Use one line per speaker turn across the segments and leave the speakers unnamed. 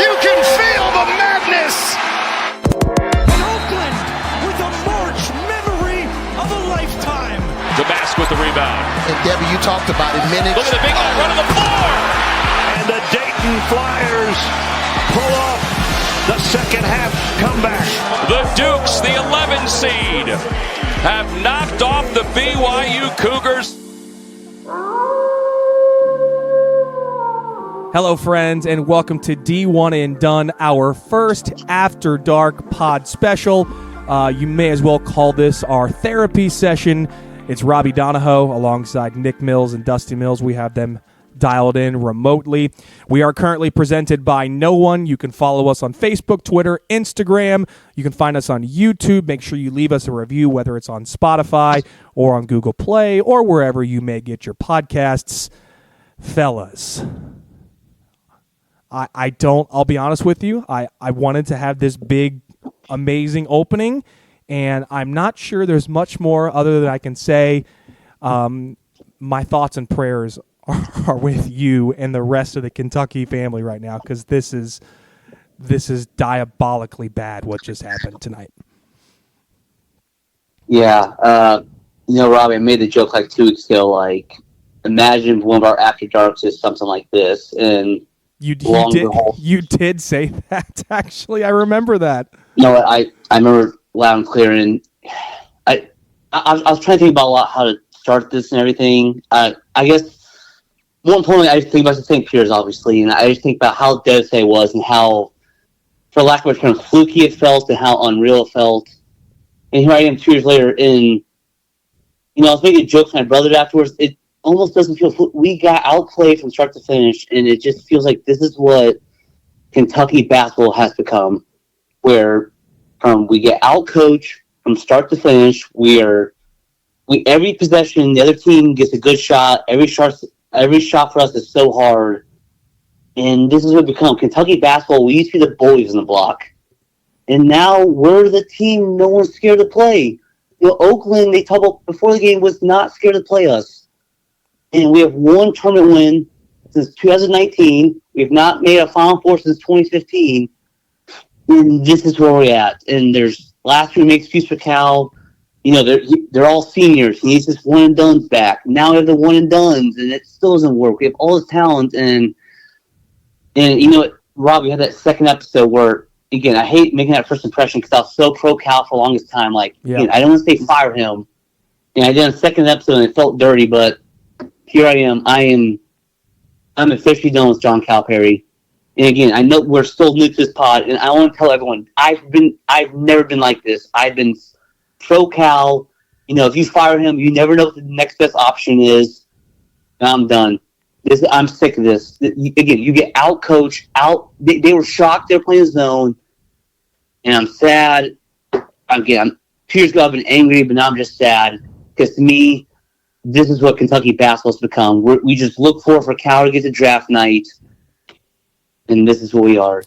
You can feel the madness.
And Oakland with a March memory of a lifetime.
Damascus with the rebound.
And Debbie, you talked about it. Minutes.
Look at the big run on the floor.
And the Dayton Flyers pull off the second half comeback.
The Dukes, the 11 seed, have knocked off the BYU Cougars.
Hello, friends, and welcome to D1 and Done, our first After Dark pod special. You may as well call this our therapy session. It's Robbie Donahoe alongside Nick Mills and Dusty Mills. We have them dialed in remotely. We are currently presented by no one. You can follow us on Facebook, Twitter, Instagram. You can find us on YouTube. Make sure you leave us a review, whether it's on Spotify or on Google Play or wherever you may get your podcasts. Fellas, I'll be honest with you, I wanted to have this big, amazing opening, and I'm not sure there's much more other than I can say. My thoughts and prayers are with you and the rest of the Kentucky family right now, because this is diabolically bad what just happened tonight.
Yeah, Robbie, I made the joke like 2 weeks ago, like, imagine if one of our After Darks is something like this, and
You did say that, actually. I remember that.
I remember loud and clear, and I was trying to think about how to start this and everything. I guess, more importantly, I just think about the St. Peter's, obviously, and I just think about how devastating it was and how, for lack of a term, fluky it felt and how unreal it felt. And here I am 2 years later, and, I was making jokes with my brother afterwards. It almost doesn't feel we got outplayed from start to finish, and it just feels like this is what Kentucky basketball has become, where we get outcoached from start to finish. Every possession the other team gets a good shot. Every shot for us is so hard, and this is what become Kentucky basketball. We used to be the bullies in the block, and now we're the team no one's scared to play. Oakland, they talked about before the game, was not scared to play us. And we have one tournament win since 2019. We have not made a Final Four since 2015. And this is where we're at. And there's last year we made excuse for Cal. They're all seniors. He needs his one and dones back. Now we have the one and dones, and it still doesn't work. We have all this talent, and Rob, we had that second episode where, again, I hate making that first impression because I was so pro Cal for the longest time. Again, I don't want to say fire him. And I did a second episode and it felt dirty, but here I am. I'm officially done with John Calipari. And again, I know we're still new to this pod, and I want to tell everyone I've never been like this. I've been pro Cal. If you fire him, you never know what the next best option is. And I'm done. I'm sick of this. Again, you get out-coached. They were shocked they were playing zone, and I'm sad. Again, 2 years ago I've been angry, but now I'm just sad because to me, this is what Kentucky basketball has become. We just look for Cal to get to draft night, and this is what we are.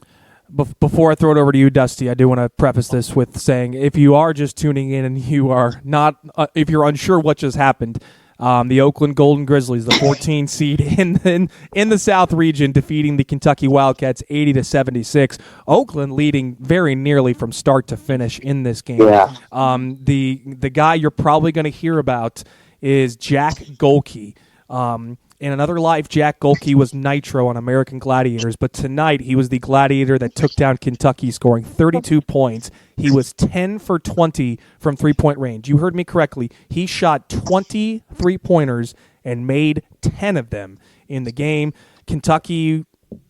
Before I throw it over to you, Dusty, I do want to preface this with saying, if you are just tuning in and you are not, if you're unsure what just happened, the Oakland Golden Grizzlies, the 14 seed in the South region, defeating the Kentucky Wildcats 80-76. Oakland leading very nearly from start to finish in this game.
Yeah.
The guy you're probably going to hear about is Jack Golke. In another life, Jack Golke was Nitro on American Gladiators, but tonight he was the Gladiator that took down Kentucky, scoring 32 points. He was 10 for 20 from three-point range. You heard me correctly. He shot 20 three-pointers and made 10 of them in the game. Kentucky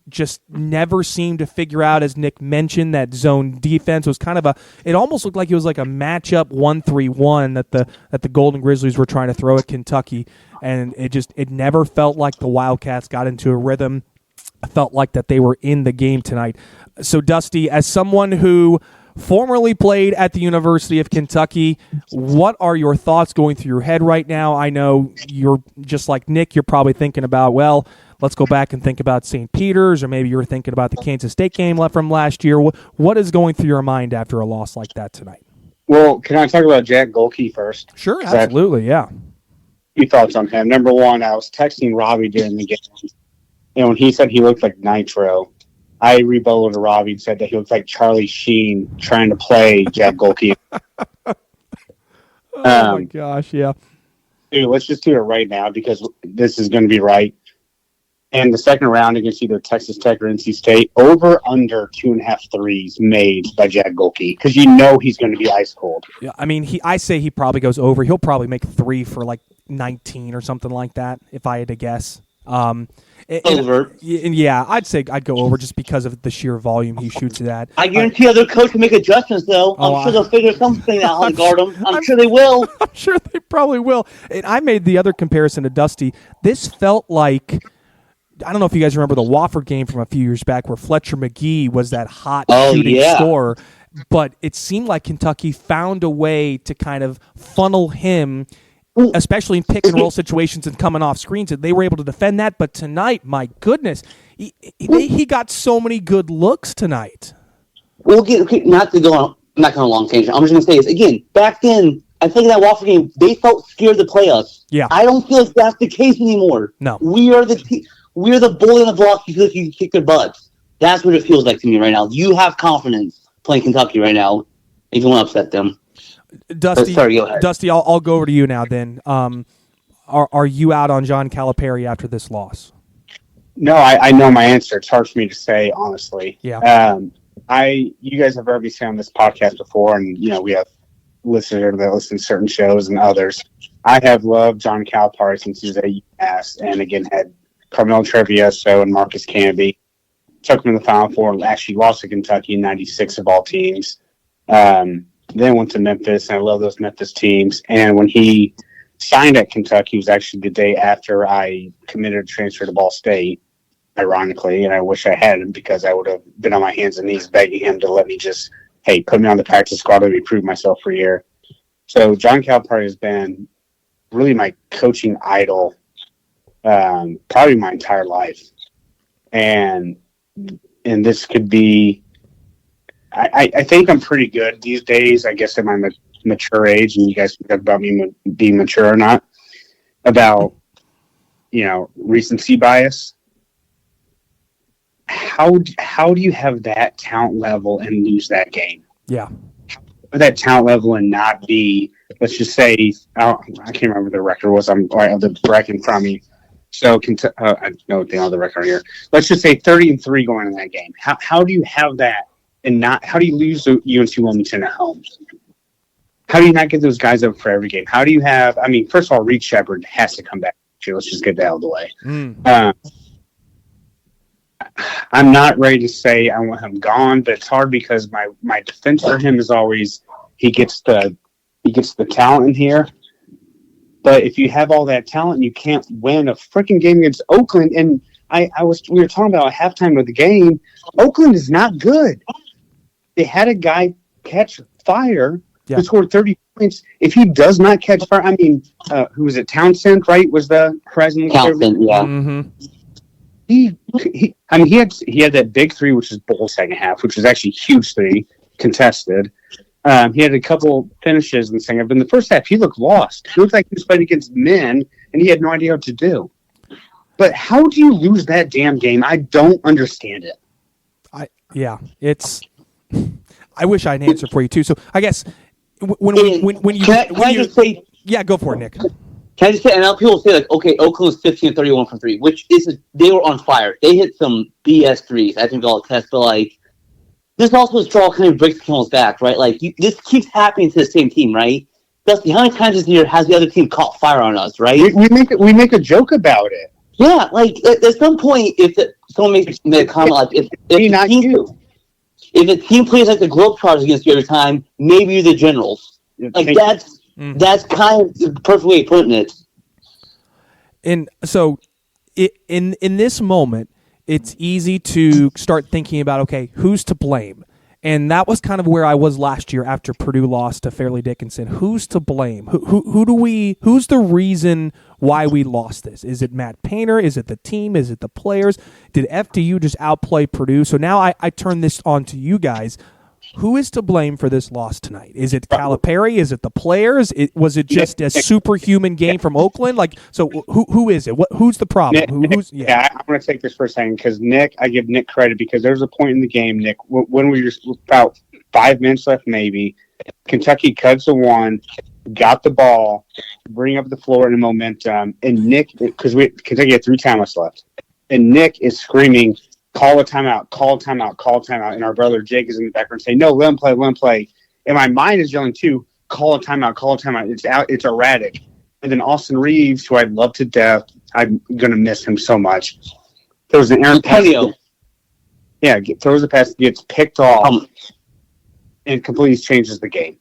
just never seemed to figure out, as Nick mentioned, that zone defense was kind of it almost looked like it was like a matchup 1-3-1 that the Golden Grizzlies were trying to throw at Kentucky, and it never felt like the Wildcats got into a rhythm. I felt like that they were in the game tonight. So, Dusty, as someone who formerly played at the University of Kentucky, what are your thoughts going through your head right now? I know you're just like Nick, you're probably thinking about, well, let's go back and think about St. Peter's, or maybe you're thinking about the Kansas State game left from last year. What is going through your mind after a loss like that tonight?
Well, can I talk about Jack Golke first?
Sure, absolutely, yeah.
Few thoughts on him. Number one, I was texting Robbie during the game, and when he said he looked like Nitro, I rebutted to Robbie and said that he looks like Charlie Sheen trying to play Jack Golke.
Oh my gosh, yeah.
Dude, let's just do it right now because this is going to be right. And the second round against either Texas Tech or NC State, over under 2.5 threes made by Jack Golke because you know he's going to be ice cold.
Yeah, I mean, I say he probably goes over. He'll probably make 3 for like 19 or something like that, if I had to guess.
Over.
Yeah, I'd say I'd go over just because of the sheer volume he shoots it at.
I guarantee other coaches can make adjustments, though. I'm sure they'll figure something out how to guard him. I'm sure they will.
I'm sure they probably will. And I made the other comparison to Dusty. This felt like, I don't know if you guys remember the Wofford game from a few years back where Fletcher McGee was that hot shooting scorer, but it seemed like Kentucky found a way to kind of funnel him, especially in pick and roll situations and coming off screens, and they were able to defend that. But tonight, my goodness, he got so many good looks tonight.
We'll get not to go on. I'm not going to long tangent. I'm just going to say this again. Back then, I think in that Wofford game, they felt scared to play us.
Yeah,
I don't feel like that's the case anymore.
No,
we are the team. We're the bull in the block. You feel like you can kick their butts. That's what it feels like to me right now. You have confidence playing Kentucky right now. If you want to upset them.
Dusty,
sorry, go ahead.
Dusty, I'll go over to you now then. Are you out on John Calipari after this loss?
No, I know my answer. It's hard for me to say, honestly.
Yeah.
You guys have heard me say on this podcast before, and, you know, we have listeners that listen to certain shows and others. I have loved John Calipari since he was at UMass, and again, had Carmelo Travieso and Marcus Camby. Took him to the Final Four and actually lost to Kentucky in 96 of all teams. Then went to Memphis, and I love those Memphis teams. And when he signed at Kentucky, it was actually the day after I committed a transfer to Ball State, ironically, and I wish I hadn't because I would have been on my hands and knees begging him to let me just, hey, put me on the practice squad, let me prove myself for a year. So John Calipari has been really my coaching idol probably my entire life. And this could be, I think I'm pretty good these days, I guess, at my mature age, and you guys can talk about me being mature or not, about, you know, recency bias. How do you have that talent level and lose that game?
Yeah.
That talent level and not be, let's just say, I can't remember what the record was. I have the bracket in front of me. So I know the record here. Let's just say 30-3 going in that game. How do you have that and not? How do you lose to UNC Wilmington at home? How do you not get those guys up for every game? How do you have? I mean, first of all, Reed Shepherd has to come back. Let's just get that out of the way. I'm not ready to say I want him gone, but it's hard because my defense for him is always he gets the talent in here. But if you have all that talent, you can't win a freaking game against Oakland. And we were talking about at halftime of the game. Oakland is not good. They had a guy catch fire who scored 30 points. If he does not catch fire, I mean, who was it? Townsend, right? Was the Horizon?
Townsend, yeah.
Mm-hmm.
He had that big three, which is bowl second half, which was actually huge three, contested. He had a couple finishes in the second half. But in the first half, he looked lost. He looked like he was fighting against men, and he had no idea what to do. But how do you lose that damn game? I don't understand it.
I wish I had an answer for you too. So I guess when you
just say,
go for it, Nick.
Can I just say, and now people say like, okay, Oakland was 15-31 from three, which is they were on fire. They hit some BS threes. I think I'll attest, but like this also is straw kind of breaks the camel's back, right? Like this keeps happening to the same team, right? Dusty, how many times this year has the other team caught fire on us, right?
We make a joke about it.
Yeah, like at some point, if someone makes a comment like if a team plays like the Globetrotters against you every time, maybe you're the Generals. Like that's kind of the perfect way of putting it.
And so, in this moment, it's easy to start thinking about, okay, who's to blame? And that was kind of where I was last year after Purdue lost to Fairleigh Dickinson. Who's to blame? Who's the reason why we lost this? Is it Matt Painter? Is it the team? Is it the players? Did FDU just outplay Purdue? So now I turn this on to you guys. who is to blame for this loss tonight? Is it Calipari? Is it the players? Was it just a superhuman game from Oakland? Like, so who is it? Who's the problem?
Nick, I'm going to take this for a second because I give Nick credit because there was a point in the game, Nick, when we were about 5 minutes left, maybe. Kentucky cuts the one, got the ball, bring up the floor in momentum, and Nick, because Kentucky had 3 timeouts left, and Nick is screaming, call a timeout, call a timeout, call a timeout, and our brother Jake is in the background saying, no, let him play. And my mind is yelling too, call a timeout, call a timeout. It's erratic. And then Austin Reeves, who I love to death, I'm going to miss him so much. There was an errant pass. Yeah, throws a pass, gets picked off, and completely changes the game.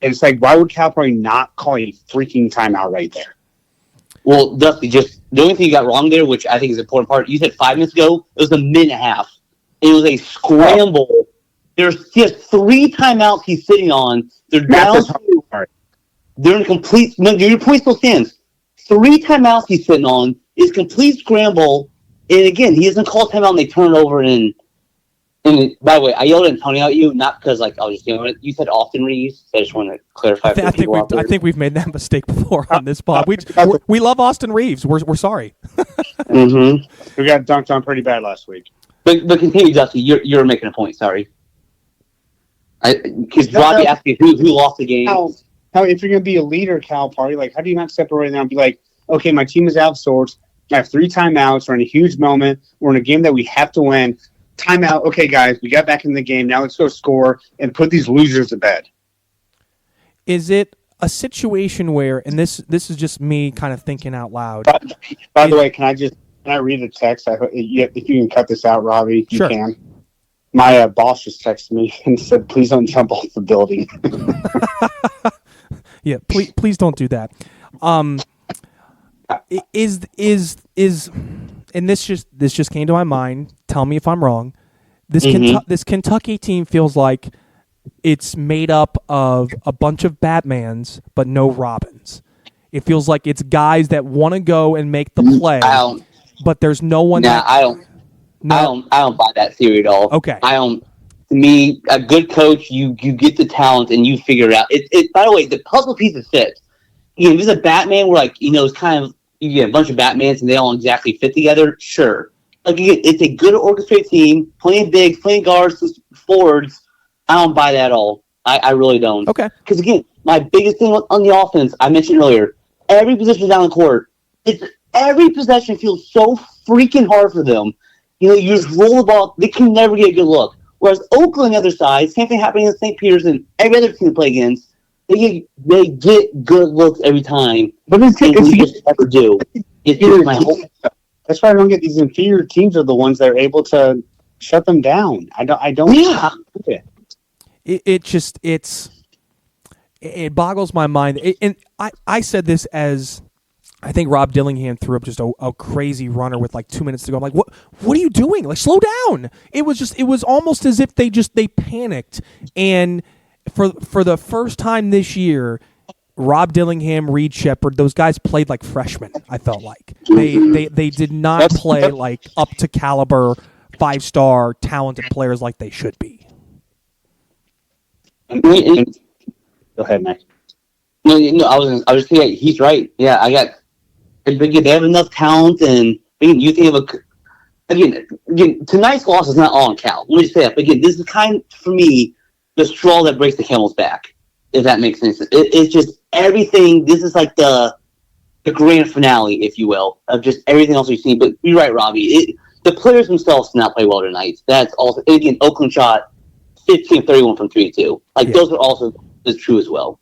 And it's like, why would Calipari not call a freaking timeout right there?
Well, Dusty, just the only thing you got wrong there, which I think is the important part, you said 5 minutes ago, it was a minute and a half. It was a scramble. He has 3 timeouts he's sitting on. They're down. They're in complete. No, your point still stands. 3 timeouts he's sitting on is complete scramble. And again, he doesn't call timeout and they turn it over. And by the way, I yelled Antonio at you, not because I was just yelling. You said Austin Reeves. So I just want to clarify.
I think we've made that mistake before on this pod. We love Austin Reeves. We're sorry.
Mm-hmm. We got dunked on pretty bad last week.
But continue, Dusty. You're making a point. Sorry. Because Robbie asked me who lost the game.
How if you're going to be a leader, Calipari, like how do you not separate them and be like, okay, my team is out of sorts. I have 3 timeouts. We're in a huge moment. We're in a game that we have to win. Timeout. Okay, guys, we got back in the game. Now let's go score and put these losers to bed.
Is it a situation where, and this is just me kind of thinking out loud.
By the way, can I read a text? If you can cut this out, Robbie, you
sure.
can. My boss just texted me and said, "Please don't jump off the building."
Yeah, please don't do that. And this just came to my mind. Tell me if I'm wrong. This Kentucky team feels like it's made up of a bunch of Batmans, but no Robins. It feels like it's guys that want to go and make the play, but there's no one.
I don't buy that theory at all.
Okay.
To me, a good coach, you get the talent and you figure it out. By the way, the puzzle pieces fit. If there's a Batman where it's kind of you get a bunch of Batmans and they all exactly fit together, sure. It's a good orchestrated team, plenty of bigs, plenty of guards, forwards. I don't buy that at all. I really don't. Okay. Because again, my biggest thing on the offense, I mentioned earlier, every possession down the court, every possession feels so freaking hard for them. You just roll the ball, they can never get a good look. Whereas Oakland on the other side, same thing happening in St. Peter's and every other team to play against, they get good looks every time. But we just never do.
That's why I don't get these inferior teams are the ones that are able to shut them down. I don't.
Yeah.
It boggles my mind. And I said this as I think Rob Dillingham threw up just a crazy runner with 2 minutes to go. I'm like, what are you doing? Slow down. It was almost as if they panicked. And for the first time this year, Rob Dillingham, Reed Shepherd, those guys played like freshmen, I felt like. They did not play up to caliber 5-star talented players like they should be.
Go ahead, Mac.
No, I was saying he's right. Yeah, they have enough talent, and you think of again tonight's loss is not all on Cal. Let me just say that. But again, this is for me the straw that breaks the camel's back, if that makes sense. It's just everything. This is like the grand finale, if you will, of just everything else we've seen. But you're right, Robbie. The players themselves did not play well tonight. That's also again Oakland shot 15-31 from 3-2. Those are also true as well.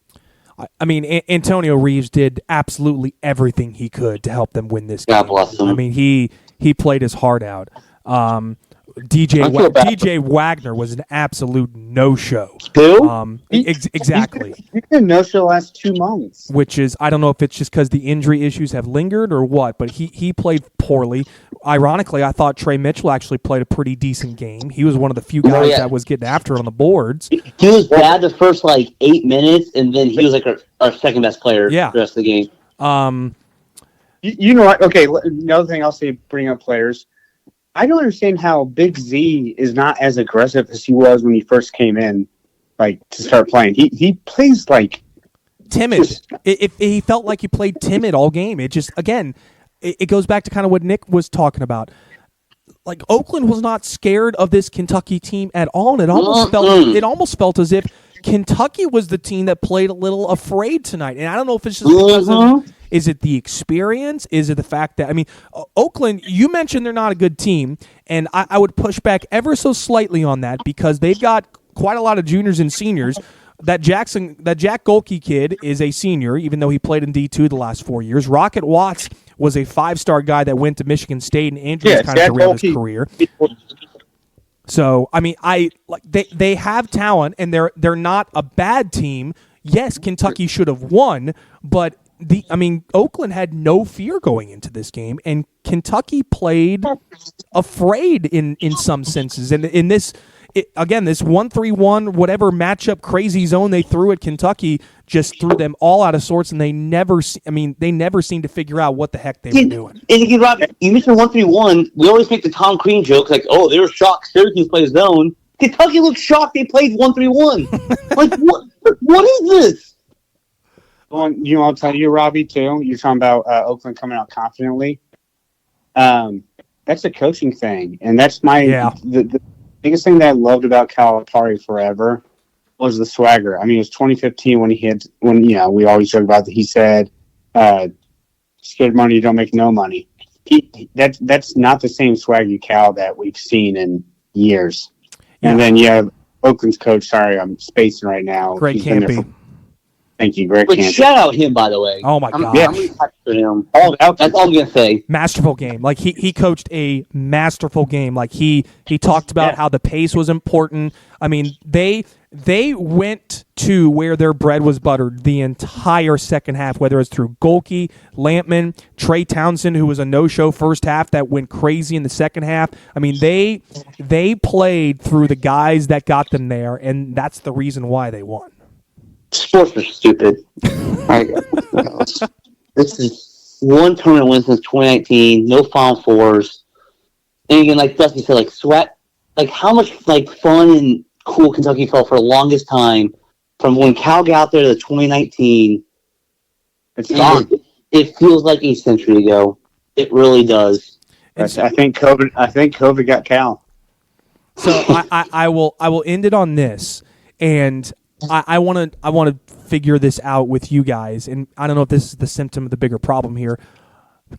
I mean, Antonio Reeves did absolutely everything he could to help them win this game.
God bless him.
I mean, he played his heart out. DJ Wagner was an absolute no-show.
Who?
Exactly.
He's been no-show the last 2 months.
Which is, I don't know if it's just because the injury issues have lingered or what, but he played poorly. Ironically, I thought Trey Mitchell actually played a pretty decent game. He was one of the few guys that was getting after it on the boards.
He was bad the first 8 minutes, and then he was our second-best player the rest of the game.
You know what? Okay, another thing I'll say, bring up players. I don't understand how Big Z is not as aggressive as he was when he first came in. to start playing. He plays like
timid. He felt like he played timid all game. It just, again, it goes back to kind of what Nick was talking about. Like, Oakland was not scared of this Kentucky team at all, and it almost felt as if Kentucky was the team that played a little afraid tonight. And I don't know if it's just because of, is it the experience? Is it the fact that, I mean, Oakland, you mentioned they're not a good team, and I would push back ever so slightly on that because they've got quite a lot of juniors and seniors. That Jack Golke kid is a senior, even though he played in D2 the last 4 years. Rocket Watts was a 5-star guy that went to Michigan State, and injuries kind of derailed his career. So, I mean, they have talent, and they're not a bad team. Yes, Kentucky should have won, but Oakland had no fear going into this game, and Kentucky played afraid in some senses. And in this. This 1-3-1 whatever matchup crazy zone they threw at Kentucky just threw them all out of sorts, and they never seemed to figure out what the heck they were doing.
And again, Rob, you mentioned 1-3-1. We always make the Tom Crean joke like, "Oh, they were shocked Syracuse played zone." Kentucky looked shocked they played 1-3-1. Like, what is this?
Well, I'll tell you, Robbie, too. You're talking about Oakland coming out confidently. That's a coaching thing, and that's the biggest thing that I loved about Calipari forever was the swagger. I mean, it was 2015 when we always joke about that. He said, "Scared money, you don't make no money." That's not the same swaggy Cal that we've seen in years. Yeah. And then you have Oakland's coach. Sorry, I'm spacing right now.
Greg Campy.
Thank you, Greg Campy.
Shout out him, by the way.
Oh my God!
Him. That's all I'm gonna say.
Masterful game. Like he coached a masterful game. Like he talked about how the pace was important. I mean, they went to where their bread was buttered the entire second half, whether it's through Golke, Lampman, Trey Townsend, who was a no-show first half that went crazy in the second half. I mean, they played through the guys that got them there, and that's the reason why they won.
Sports are stupid. This is one tournament win since 2019. No Final Fours. And again, like Dusty said, like sweat. Like how much fun and cool Kentucky felt for the longest time from when Cal got there to 2019.
It's gone.
It feels like a century ago. It really does.
I think COVID got Cal.
So I will end it on this, and I want to figure this out with you guys, and I don't know if this is the symptom of the bigger problem here.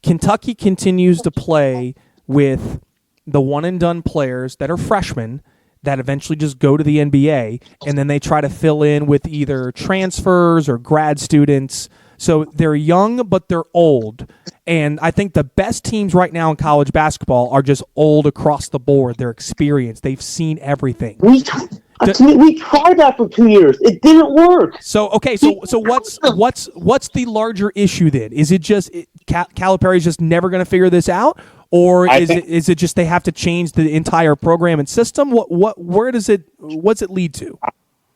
Kentucky continues to play with the one-and-done players that are freshmen that eventually just go to the NBA, and then they try to fill in with either transfers or grad students. So they're young, but they're old. And I think the best teams right now in college basketball are just old across the board. They're experienced. They've seen everything.
We tried that for 2 years. It didn't work.
So what's the larger issue then? Is it just Calipari's just never going to figure this out, or is it just they have to change the entire program and system? What's it lead to?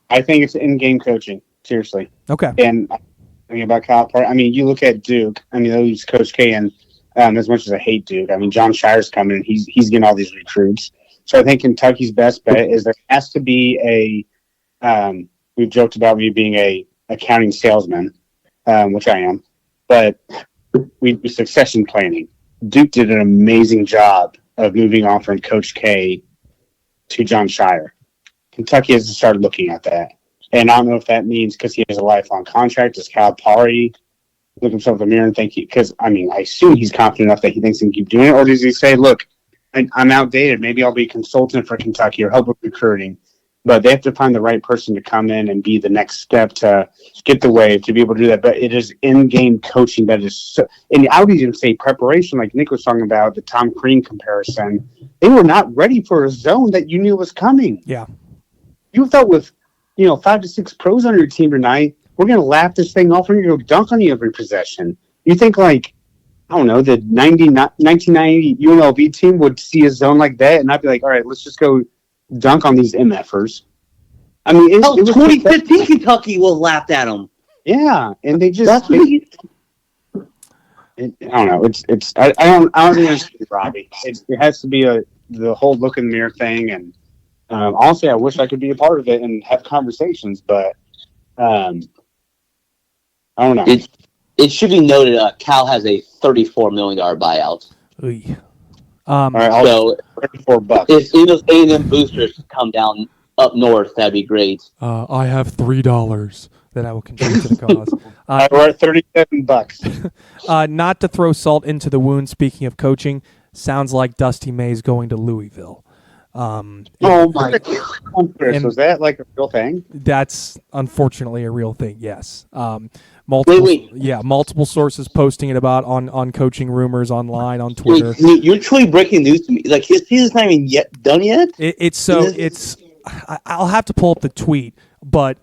I think it's in-game coaching. Seriously.
Okay.
And thinking about Calipari, I mean, you look at Duke. I mean, those Coach K, and as much as I hate Duke, I mean, John Shire's coming and he's getting all these recruits. So I think Kentucky's best bet is there has to be we've joked about me being a accounting salesman, which I am, but we succession planning. Duke did an amazing job of moving on from Coach K to John Shire. Kentucky has to start looking at that. And I don't know if that means because he has a lifelong contract, does Calipari look himself in the mirror and think because I assume he's confident enough that he thinks he can keep doing it, or does he say, look, I'm outdated. Maybe I'll be a consultant for Kentucky or help with recruiting. But they have to find the right person to come in and be the next step to get the wave, to be able to do that. But it is in-game coaching that is so – and I would even say preparation, like Nick was talking about, the Tom Crean comparison. They were not ready for a zone that you knew was coming.
Yeah.
You thought with, 5 to 6 pros on your team tonight, we're going to laugh this thing off. We're going to go dunk on you every possession. You think like – I don't know, the 1990 UNLV team would see a zone like that and I'd be like, all right, let's just go dunk on these MFers. I mean, it was
2015 Kentucky will laughed at them.
Yeah, and they just I don't know. I don't think it's Robbie. It has to be the whole look in the mirror thing, and Honestly, I wish I could be a part of it and have conversations, but I don't know.
It should be noted Cal has a $34 million buyout.
All right,
so
$34.
If any of those A&M boosters come down up north, that'd be great.
I have $3 that I will contribute to the cause.
We're at $37.
Not to throw salt into the wound, speaking of coaching, sounds like Dusty May's going to Louisville.
Oh my God! Was that like a real thing?
That's unfortunately a real thing. Yes. Multiple sources posting it about on coaching rumors online on Twitter.
Wait, you're truly breaking news to me. Like his season's not even done yet.
I'll have to pull up the tweet, but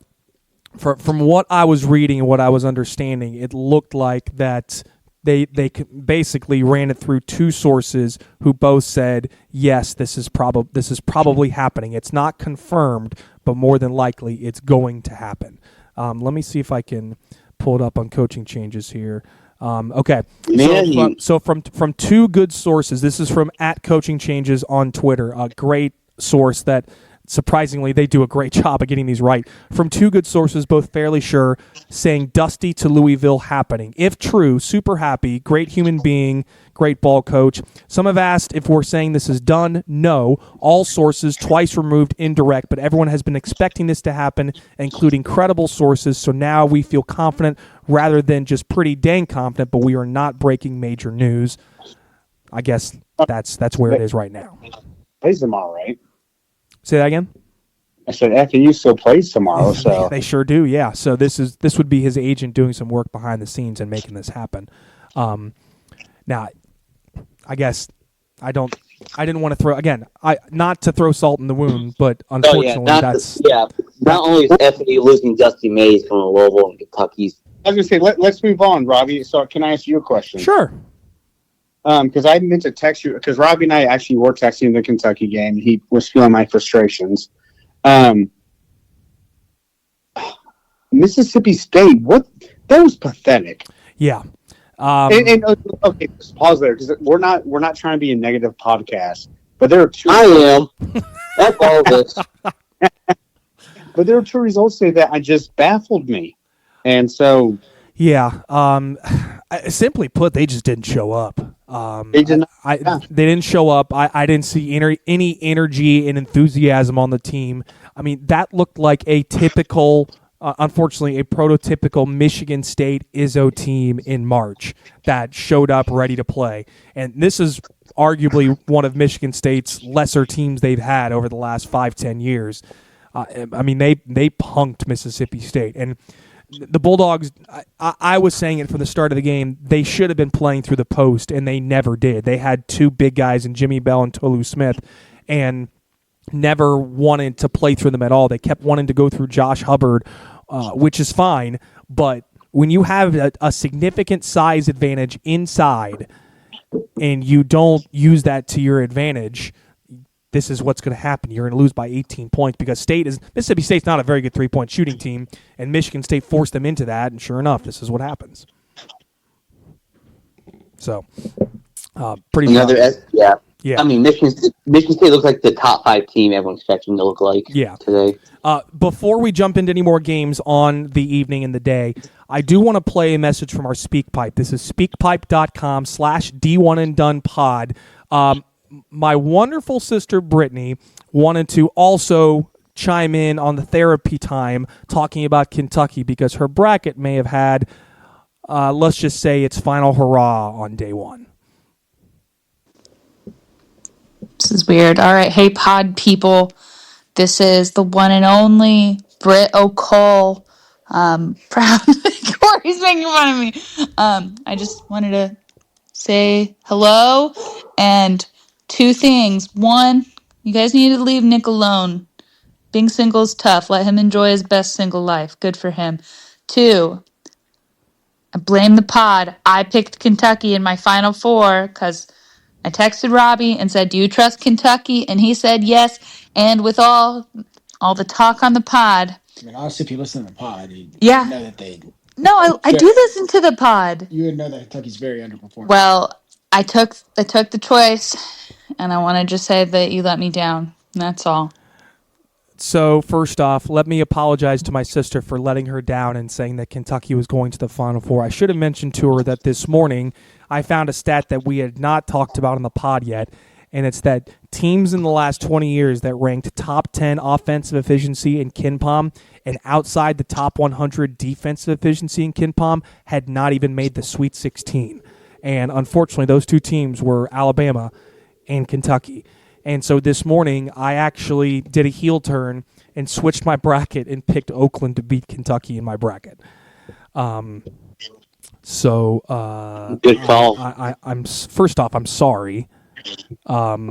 from what I was reading and what I was understanding, it looked like that. They basically ran it through two sources who both said, yes, this is probably happening. It's not confirmed, but more than likely it's going to happen. Let me see if I can pull it up on coaching changes here. Okay. So from two good sources, this is from @coaching_changes on Twitter, a great source that surprisingly they do a great job of getting these right. From two good sources, both fairly sure, saying Dusty to Louisville happening. If true, super happy, great human being, great ball coach. Some have asked if we're saying this is done. No. All sources, twice removed, indirect, but everyone has been expecting this to happen, including credible sources, so now we feel confident rather than just pretty dang confident, but we are not breaking major news. I guess that's where it is right now.
Plays tomorrow, right?
Say that again?
I said FAU still plays tomorrow, so
they sure do. Yeah. So this would be his agent doing some work behind the scenes and making this happen. Now, I guess I didn't want to throw not to throw salt in the wound, but unfortunately
not only is FAU losing Dusty Mays from Louisville and Kentucky.
I was gonna say let's move on, Robbie. So can I ask you a question?
Sure.
Because I meant to text you, because Robbie and I actually were texting the Kentucky game. He was feeling my frustrations. Mississippi State, that was pathetic.
Yeah.
Okay, just pause there, because we're not trying to be a negative podcast, but there are two.
I am. That's all this.
But there are two results today that just baffled me, and so.
Yeah. Simply put, they just didn't show up. They didn't show up. I didn't see any energy and enthusiasm on the team. I mean, that looked like a typical, unfortunately, a prototypical Michigan State Izzo team in March that showed up ready to play. And this is arguably one of Michigan State's lesser teams they've had over the last 5-10 years. I mean, they punked Mississippi State. And the Bulldogs, I was saying it from the start of the game, they should have been playing through the post, and they never did. They had two big guys in Jimmy Bell and Tolu Smith, and never wanted to play through them at all. They kept wanting to go through Josh Hubbard, which is fine, but when you have a significant size advantage inside and you don't use that to your advantage, this is what's going to happen. You're going to lose by 18 points because Mississippi State's not a very good three-point shooting team, and Michigan State forced them into that, and sure enough, this is what happens. So, pretty much.
I mean, Michigan State looks like the top 5 team everyone expects them to look like today.
Before we jump into any more games on the evening and the day, I do want to play a message from our SpeakPipe. This is speakpipe.com/D1andDonePod. My wonderful sister Brittany wanted to also chime in on the therapy time talking about Kentucky because her bracket may have had, let's just say, its final hurrah on day one.
This is weird. All right. Hey, pod people. This is the one and only Britt O'Cole. Proud. Corey's making fun of me. I just wanted to say hello and 2 things. 1, you guys need to leave Nick alone. Being single is tough. Let him enjoy his best single life. Good for him. 2, I blame the pod. I picked Kentucky in my Final Four because I texted Robbie and said, do you trust Kentucky? And he said yes. And with all the talk on the pod.
I mean, honestly, if you listen to the pod, you
know
that they...
No, I do listen to the pod.
You would know that Kentucky's very underperforming.
Well, I took the choice, and I want to just say that you let me down. That's all.
So first off, let me apologize to my sister for letting her down and saying that Kentucky was going to the Final Four. I should have mentioned to her that this morning I found a stat that we had not talked about on the pod yet, and it's that teams in the last 20 years that ranked top 10 offensive efficiency in KenPom and outside the top 100 defensive efficiency in KenPom had not even made the Sweet 16. And unfortunately, those two teams were Alabama and Kentucky. And so this morning, I actually did a heel turn and switched my bracket and picked Oakland to beat Kentucky in my bracket.
Good call.
I'm first off, I'm sorry.
You're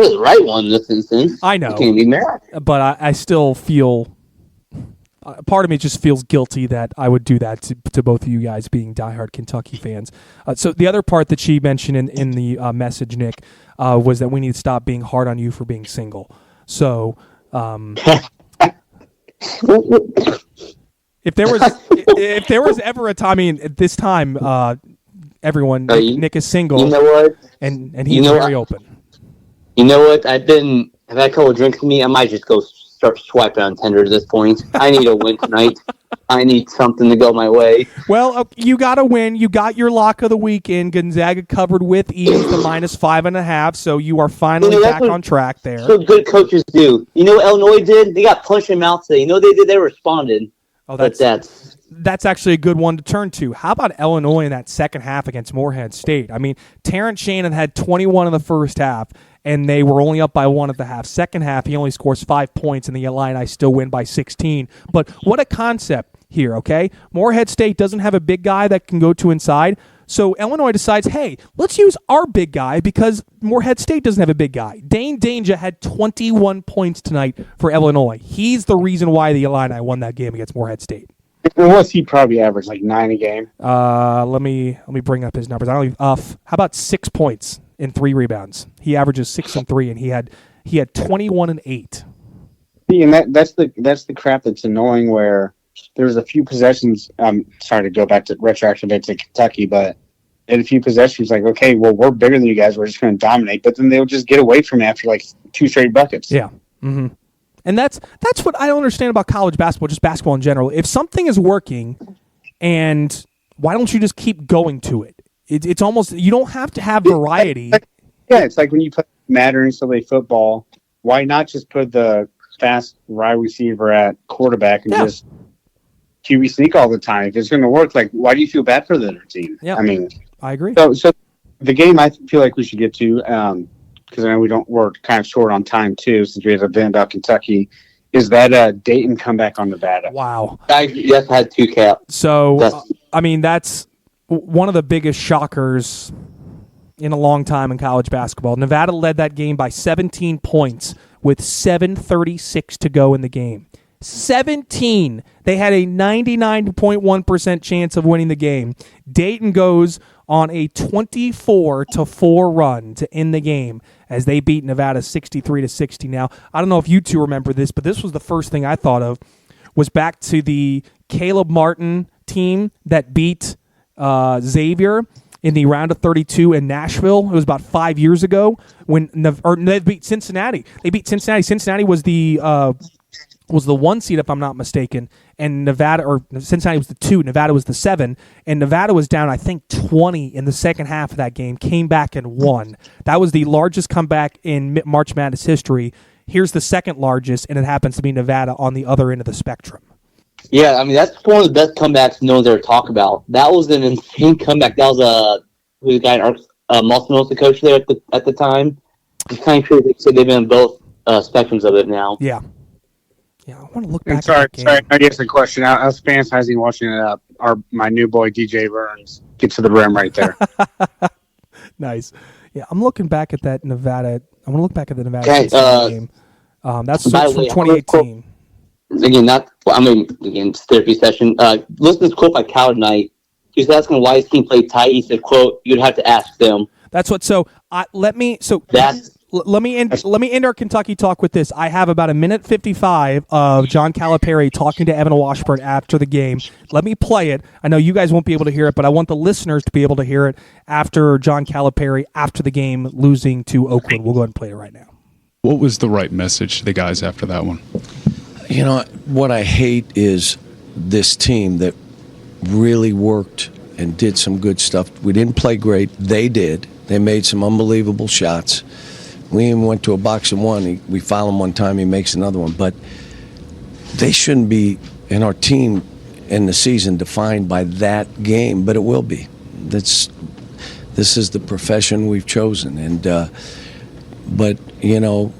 the right one in this instance.
I know.
You can't be mad.
But I still feel. Part of me just feels guilty that I would do that to both of you guys being diehard Kentucky fans. So the other part that she mentioned in the message, Nick, was that we need to stop being hard on you for being single. So if there was ever a time, I mean, at this time, everyone, Nick is single.
You know what?
And he's very open.
You know what? I've had a couple of drinks with me. I might just go start swiping on Tinder at this point. I need a win tonight. I need something to go my way.
Well, you got to win. You got your lock of the weekend. Gonzaga covered with ease, the -5.5. So you are finally back on track there.
That's what good coaches do. You know what Illinois did? They got punched in the mouth today. You know what they did? They responded.
Oh, that's actually a good one to turn to. How about Illinois in that second half against Morehead State? I mean, Terrence Shannon had 21 in the first half, and they were only up by 1 at the half. Second half, he only scores 5 points, and the Illini still win by 16. But what a concept here, okay? Morehead State doesn't have a big guy that can go to inside, so Illinois decides, hey, let's use our big guy because Morehead State doesn't have a big guy. Dane Danger had 21 points tonight for Illinois. He's the reason why the Illini won that game against Morehead State.
What's he probably averaged, like 9 a game?
Let me bring up his numbers. I don't even, how about 6 points and 3 rebounds? He averages 6 and 3, and he had 21 and 8.
See, and that's the crap that's annoying. Where there's a few possessions. I'm sorry to go back to retroactive to Kentucky, but in a few possessions, like, okay, well, we're bigger than you guys. We're just going to dominate, but then they'll just get away from it after like 2 straight buckets.
Yeah. Mm-hmm. And that's what I don't understand about college basketball, just basketball in general. If something is working, and why don't you just keep going to it? It's almost, you don't have to have variety.
Yeah, it's like when you play Madden or NCAA football, why not just put the fast wide receiver at quarterback and just QB sneak all the time? If it's going to work, like, why do you feel bad for the other team?
Yeah,
I mean,
I agree.
So the game I feel like we should get to, because I know we're kind of short on time too, since we have a bit about Kentucky, is that Dayton comeback on Nevada.
Wow.
I just had 2 caps.
So, I mean, that's one of the biggest shockers in a long time in college basketball. Nevada led that game by 17 points with 7:36 to go in the game. 17. They had a 99.1% chance of winning the game. Dayton goes on a 24-4 run to end the game as they beat Nevada 63-60. Now, I don't know if you two remember this, but this was the first thing I thought of, was back to the Caleb Martin team that beat Xavier in the round of 32 in Nashville. It was about 5 years ago when they beat Cincinnati. They beat Cincinnati. Cincinnati was the 1 seed, if I'm not mistaken, and Cincinnati was the 2, Nevada was the 7, and Nevada was down, I think, 20 in the second half of that game, came back and won. That was the largest comeback in March Madness history. Here's the second largest, and it happens to be Nevada on the other end of the spectrum.
Yeah, I mean, that's one of the best comebacks no one's ever talked about. That was an insane comeback. That was the guy, Malton was the coach there at the time. It's kind of crazy. So they've been on both spectrums of it now.
Yeah. Yeah, I want to look back.
Sorry, I guess the question. I was fantasizing watching it up. My new boy DJ Burns gets to the rim right there.
Nice. Yeah, I'm looking back at that Nevada. I want to look back at the Nevada game. That's from 2018.
Again, therapy session. Listen to this quote by Cal tonight. He was asking why his team played tight. He said, "quote You'd have to ask them."
That's what. Let me end our Kentucky talk with this. I have about 1:55 of John Calipari talking to Evan Washburn after the game. Let me play it. I know you guys won't be able to hear it, but I want the listeners to be able to hear it after John Calipari after the game losing to Oakland. We'll go ahead and play it right now.
What was the right message to the guys after that one?
You know, what I hate is this team that really worked and did some good stuff. We didn't play great. They did. They made some unbelievable shots. We even went to a box and one. We foul him one time, he makes another one. But they shouldn't be in our team in the season defined by that game, but it will be. This is the profession we've chosen. And but, you know,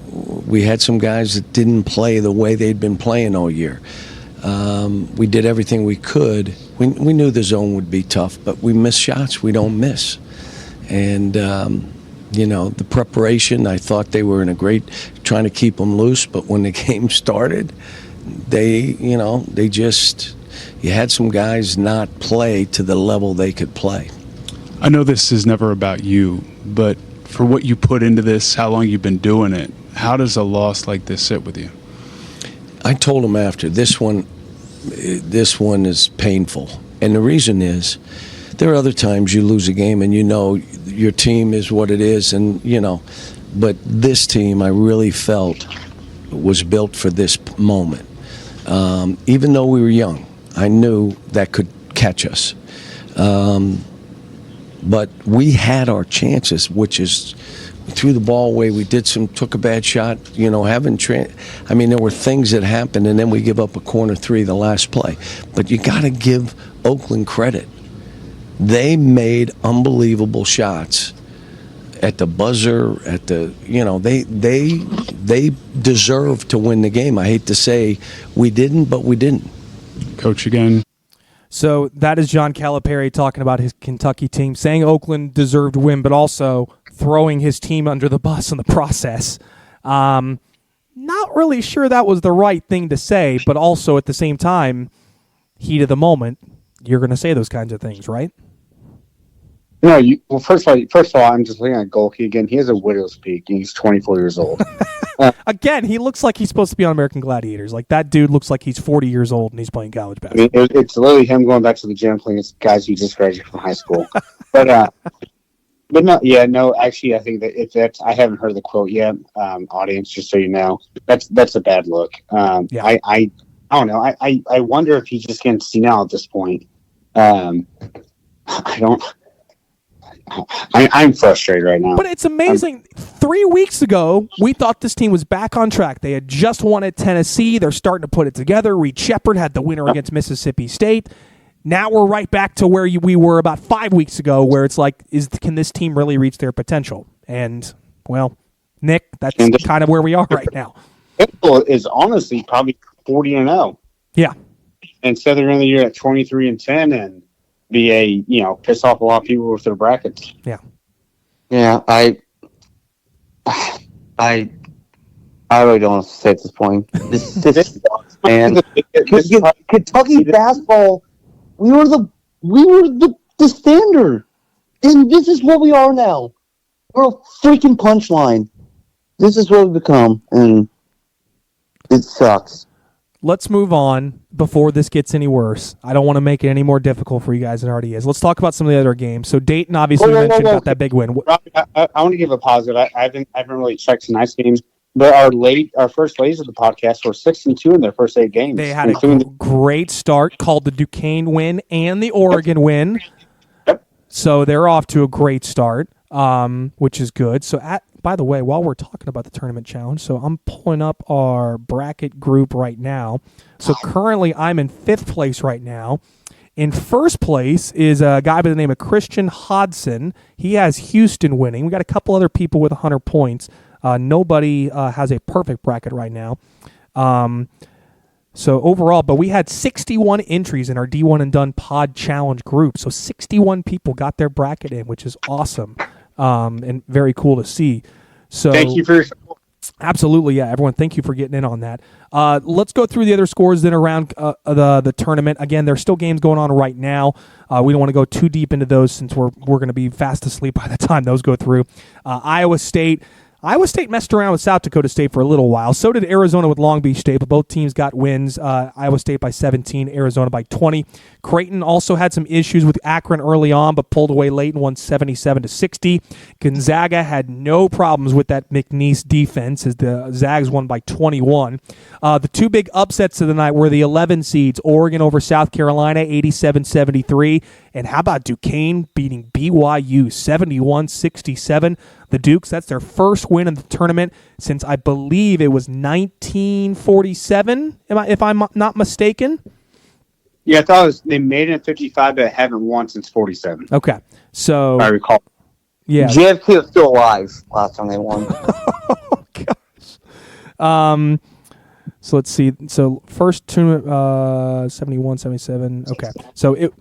we had some guys that didn't play the way they'd been playing all year. We did everything we could. We knew the zone would be tough, but we missed shots. We don't miss. And, you know, the preparation, I thought they were in a great, trying to keep them loose, but when the game started, you had some guys not play to the level they could play.
I know this is never about you, but for what you put into this, how long you've been doing it, how does a loss like this sit with you?
I told him after, this one is painful. And the reason is, there are other times you lose a game and you know your team is what it is, and you know, but this team I really felt was built for this moment. Even though we were young, I knew that could catch us. But we had our chances, which is we threw the ball away. We took a bad shot. You know, there were things that happened, and then we give up a corner three the last play. But you got to give Oakland credit. They made unbelievable shots at the buzzer. They deserved to win the game. I hate to say we didn't, but we didn't.
Coach again.
So that is John Calipari talking about his Kentucky team, saying Oakland deserved to win, but also throwing his team under the bus in the process. Not really sure that was the right thing to say, but also at the same time, heat of the moment, you're going to say those kinds of things, right?
No, first of all, I'm just looking at Golke again. He has a widow's peak, and he's 24 years old.
Again, he looks like he's supposed to be on American Gladiators. Like, that dude looks like he's 40 years old and he's playing college basketball.
I mean, it's literally him going back to the gym playing against guys who just graduated from high school. But no, actually, I think that I haven't heard the quote yet. Audience, just so you know, that's a bad look.
Yeah.
I don't know. I wonder if he's just getting senile at this point. I'm frustrated right now.
But it's amazing. 3 weeks ago, we thought this team was back on track. They had just won at Tennessee. They're starting to put it together. Reed Sheppard had the winner against Mississippi State. Now we're right back to where we were about 5 weeks ago, where it's like, can this team really reach their potential? And, well, Nick, that's kind of where we are right now.
Pitbull is honestly probably 40-0.
Yeah.
Instead, they're in the year at 23-10 and be piss off a lot of people with their brackets.
Yeah.
Yeah, I really don't know what to say at this point. This sucks, man. Kentucky basketball, we were the standard, and this is what we are now. We're a freaking punchline. This is what we've become, and it sucks.
Let's move on before this gets any worse. I don't want to make it any more difficult for you guys than it already is. Let's talk about some of the other games. So Dayton, obviously, mentioned about that big win.
I want to give a positive. I haven't really checked tonight's games, but our first ladies of the podcast were 6-2 in their first 8 games.
They had a great start called the Duquesne win and the Oregon win.
Yep.
So they're off to a great start, which is good. So by the way, while we're talking about the tournament challenge, so I'm pulling up our bracket group right now. So currently I'm in 5th place right now. In first place is a guy by the name of Christian Hodson. He has Houston winning. We got a couple other people with 100 points. Nobody has a perfect bracket right now. So overall, but we had 61 entries in our D1 and Done Pod Challenge group. So 61 people got their bracket in, which is awesome. And very cool to see. So
thank you for your support.
Absolutely, yeah. Everyone, thank you for getting in on that. Let's go through the other scores then around the tournament. Again, there's still games going on right now. We don't want to go too deep into those since we're going to be fast asleep by the time those go through. Iowa State Iowa State messed around with South Dakota State for a little while. So did Arizona with Long Beach State, but both teams got wins. Iowa State by 17, Arizona by 20. Creighton also had some issues with Akron early on, but pulled away late and won 77-60. Gonzaga had no problems with that McNeese defense as the Zags won by 21. The two big upsets of the night were the 11 seeds, Oregon over South Carolina, 87-73. And how about Duquesne beating BYU 71-67? The Dukes, that's their first win in the tournament since I believe it was 1947, if I'm not mistaken.
Yeah, I thought they made it in 55, but haven't won since 47.
Okay, so
I recall.
Yeah,
JFK was still alive last time they won.
Oh gosh. So let's see. So first tournament, 71, 77. Okay, so it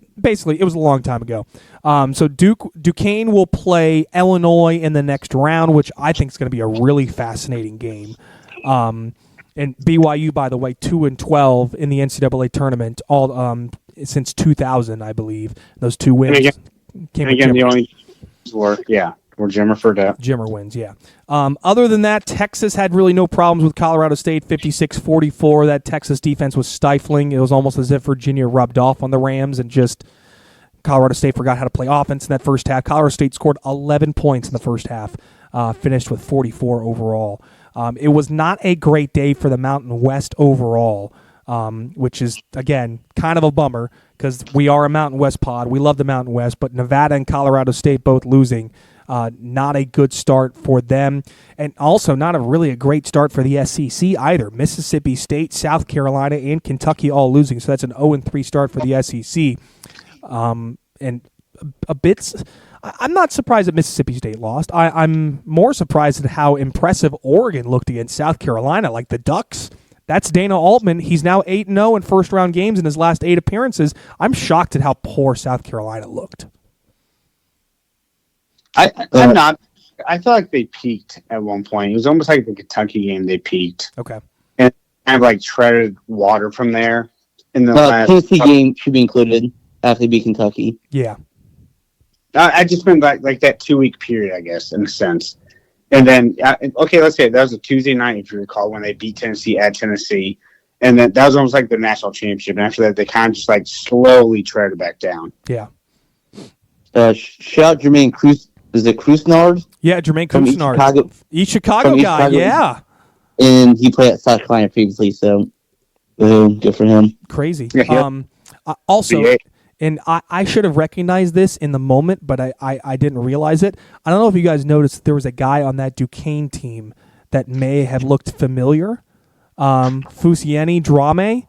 was a long time ago. So Duquesne will play Illinois in the next round, which I think is going to be a really fascinating game. And BYU, by the way, 2-12 in the NCAA tournament, all since 2000, I believe. Those two wins.
And again, the only were Jimmer for that.
Jimmer wins, yeah. Other than that, Texas had really no problems with Colorado State, 56-44. That Texas defense was stifling. It was almost as if Virginia rubbed off on the Rams and just Colorado State forgot how to play offense in that first half. Colorado State scored 11 points in the first half, finished with 44 overall. It was not a great day for the Mountain West overall, which is, again, kind of a bummer because we are a Mountain West pod. We love the Mountain West, but Nevada and Colorado State both losing. Not a good start for them, and also not a great start for the SEC either. Mississippi State, South Carolina, and Kentucky all losing, so that's an 0-3 start for the SEC. And a bit, I'm not surprised that Mississippi State lost. I'm more surprised at how impressive Oregon looked against South Carolina, like the Ducks. That's Dana Altman. He's now 8-0 in first-round games in his last 8 appearances. I'm shocked at how poor South Carolina looked.
I'm not. I feel like they peaked at one point. It was almost like the Kentucky game. They peaked.
Okay.
And kind of like treaded water from there. In the last
Tennessee game should be included after they beat Kentucky.
Yeah.
I just meant like that 2-week period, I guess, in a sense. And then, okay, let's say that was a Tuesday night, if you recall, when they beat Tennessee at Tennessee. And then that was almost like their national championship. And after that, they kind of just like slowly treaded back down.
Yeah.
Shout out Jermaine Cruz. Is it Krusnard?
Yeah, Jermaine Krusnard. East Chicago guy, yeah.
And he played at South Carolina previously, so good for him.
Crazy. Also, and I should have recognized this in the moment, but I didn't realize it. I don't know if you guys noticed there was a guy on that Duquesne team that may have looked familiar. Fusieni Drame.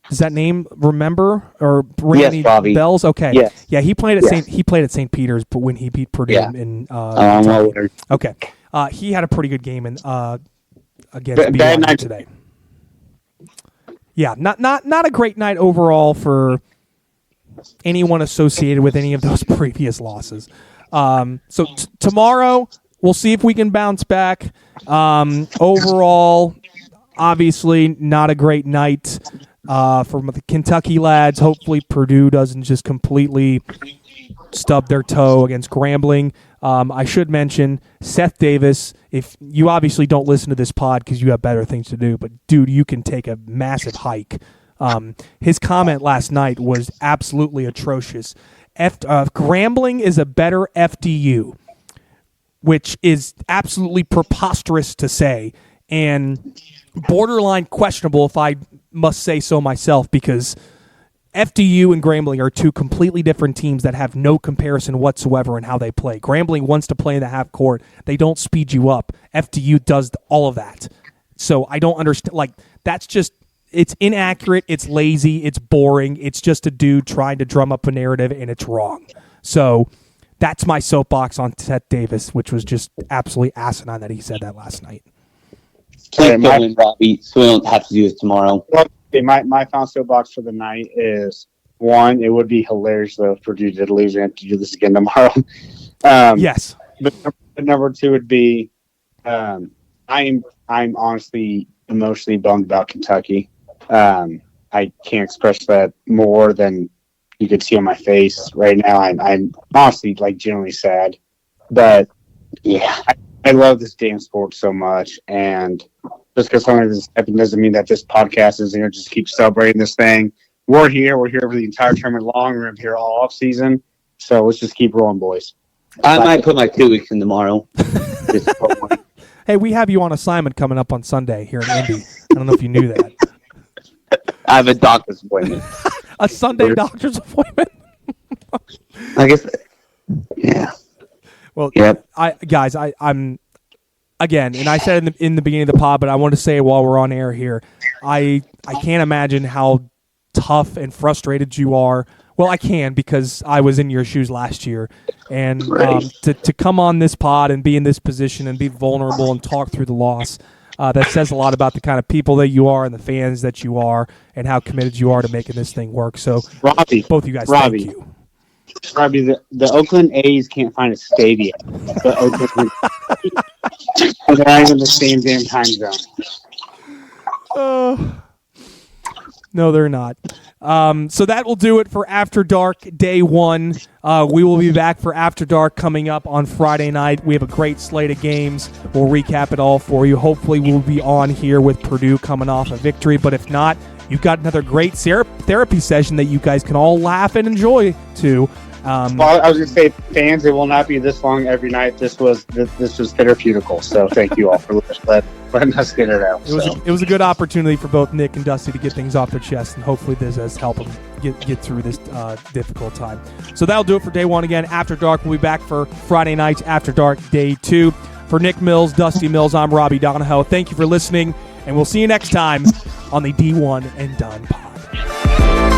Does that name remember or ring any bells? Okay.
Yes.
Yeah, he played at St. Peter's, but when he beat Purdue in okay. He had a pretty good game against BYU today. Yeah, not a great night overall for anyone associated with any of those previous losses. So tomorrow we'll see if we can bounce back. Overall, obviously not a great night. From the Kentucky lads. Hopefully Purdue doesn't just completely stub their toe against Grambling. I should mention Seth Davis. If you obviously don't listen to this pod because you have better things to do, but dude, you can take a massive hike. His comment last night was absolutely atrocious. Grambling is a better FDU, which is absolutely preposterous to say and borderline questionable if I must say so myself, because FDU and Grambling are two completely different teams that have no comparison whatsoever in how they play. Grambling wants to play in the half court. They don't speed you up. FDU does all of that. So I don't understand. Like, that's just, it's inaccurate. It's lazy. It's boring. It's just a dude trying to drum up a narrative, and it's wrong. So that's my soapbox on Seth Davis, which was just absolutely asinine that he said that last night.
Please don't win, Robbie, so we don't have to do this tomorrow.
My final soapbox for the night is, one, it would be hilarious though if Purdue did lose and have to do this again tomorrow.
Yes.
But number two would be, I'm honestly emotionally bummed about Kentucky. I can't express that more than you could see on my face right now. I'm honestly like genuinely sad, but yeah, I love this damn sport so much, and just because something is happening doesn't mean that this podcast is going to just keep celebrating this thing. We're here for the entire tournament long. We're here all off season, so let's just keep rolling, boys.
I might put my 2 weeks in tomorrow.
Hey, we have you on assignment coming up on Sunday here in Indy. I don't know if you knew that.
I have a doctor's appointment.
A Sunday doctor's appointment?
I guess, yeah.
Well,
yep.
I'm again, and I said in the beginning of the pod, but I want to say it while we're on air here. I can't imagine how tough and frustrated you are. Well, I can because I was in your shoes last year, and to come on this pod and be in this position and be vulnerable and talk through the loss, that says a lot about the kind of people that you are and the fans that you are and how committed you are to making this thing work. So,
Robbie,
both of you guys, thank you.
Robbie, the Oakland A's can't find a stadium. The Oakland, they're not even the same damn time zone.
No, they're not. So that will do it for After Dark Day 1. We will be back for After Dark coming up on Friday night. We have a great slate of games. We'll recap it all for you. Hopefully we'll be on here with Purdue coming off a victory. But if not, you've got another great therapy session that you guys can all laugh and enjoy too.
Well, I was going to say, fans, it will not be this long every night. This was therapeutical. So thank you all for letting us get it out.
It was a good opportunity for both Nick and Dusty to get things off their chest, and hopefully this has helped them get through this difficult time. So that'll do it for Day 1 again. After Dark, we'll be back for Friday night's After Dark Day 2. For Nick Mills, Dusty Mills, I'm Robbie Donahoe. Thank you for listening, and we'll see you next time on the D1 and Done Pod.